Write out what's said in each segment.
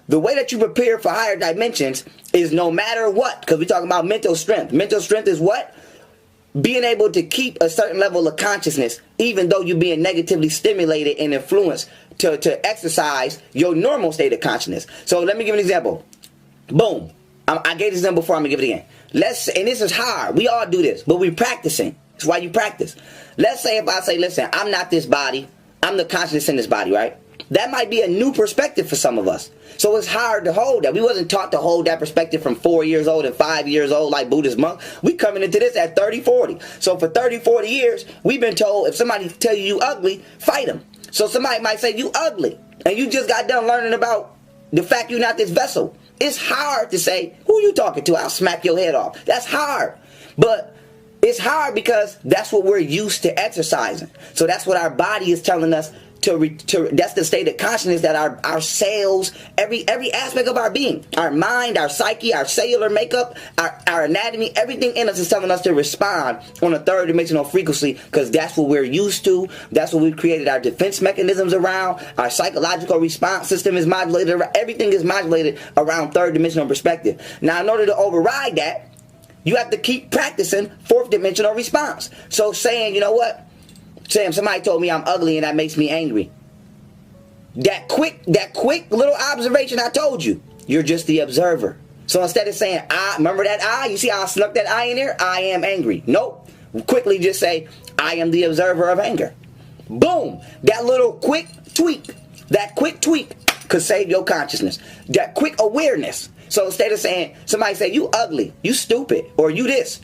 the way that you prepare for higher dimensions is no matter what, because we're talking about mental strength. Mental strength is what? Being able to keep a certain level of consciousness, even though you're being negatively stimulated and influenced to exercise your normal state of consciousness. So let me give an example. Boom. I gave this example before, I'm going to give it again. And this is hard. We all do this, but we're practicing. That's why you practice. Let's say if I say, listen, I'm not this body. I'm the consciousness in this body, right? That might be a new perspective for some of us. So it's hard to hold that. We wasn't taught to hold that perspective from 4 years old and 5 years old like Buddhist monk. We coming into this at 30, 40. So for 30, 40 years, we've been told if somebody tell you ugly, fight them. So somebody might say you ugly, and you just got done learning about the fact you're not this vessel. It's hard to say, who you talking to? I'll smack your head off. That's hard. But it's hard because that's what we're used to exercising. So that's what our body is telling us that's the state of consciousness that our cells, every aspect of our being, our mind, our psyche, our cellular makeup, our anatomy, everything in us is telling us to respond on a third dimensional frequency, because that's what we're used to. That's what we've created our defense mechanisms around. Our psychological response system is modulated. Everything is modulated around third dimensional perspective. Now, in order to override that, you have to keep practicing fourth dimensional response. So saying, you know what? Sam, somebody told me I'm ugly and that makes me angry. That quick little observation I told you, you're just the observer. So instead of saying remember that I? You see how I snuck that I in there? I am angry. Nope. Quickly just say, I am the observer of anger. Boom. That little quick tweak could save your consciousness. That quick awareness. So instead of saying, somebody say, you ugly, you stupid, or you this.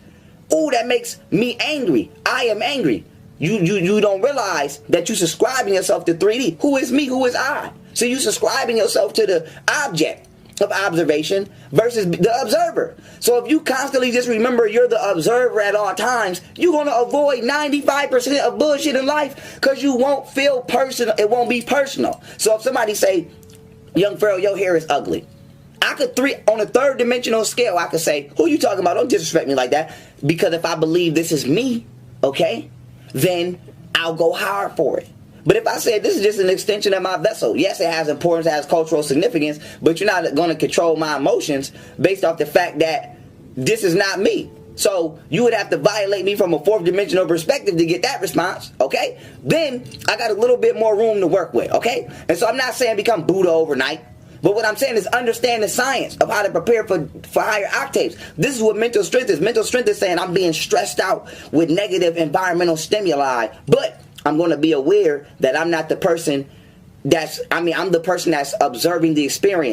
Oh, that makes me angry. I am angry. You don't realize that you're subscribing yourself to 3D. Who is me? Who is I? So you're subscribing yourself to the object of observation versus the observer. So if you constantly just remember you're the observer at all times, you're going to avoid 95% of bullshit in life, because you won't feel personal. It won't be personal. So if somebody say, young Pharaoh, your hair is ugly, I could on a third dimensional scale, I could say, who you talking about? Don't disrespect me like that. Because if I believe this is me, okay, then I'll go hard for it. But if I say this is just an extension of my vessel, yes, it has importance, it has cultural significance, but you're not going to control my emotions based off the fact that this is not me. So you would have to violate me from a fourth dimensional perspective to get that response, okay? Then I got a little bit more room to work with, okay? And so I'm not saying become Buddha overnight. But what I'm saying is understand the science of how to prepare for higher octaves. This is what mental strength is. Mental strength is saying I'm being stressed out with negative environmental stimuli, but I'm going to be aware that I'm not the person I'm the person that's observing the experience.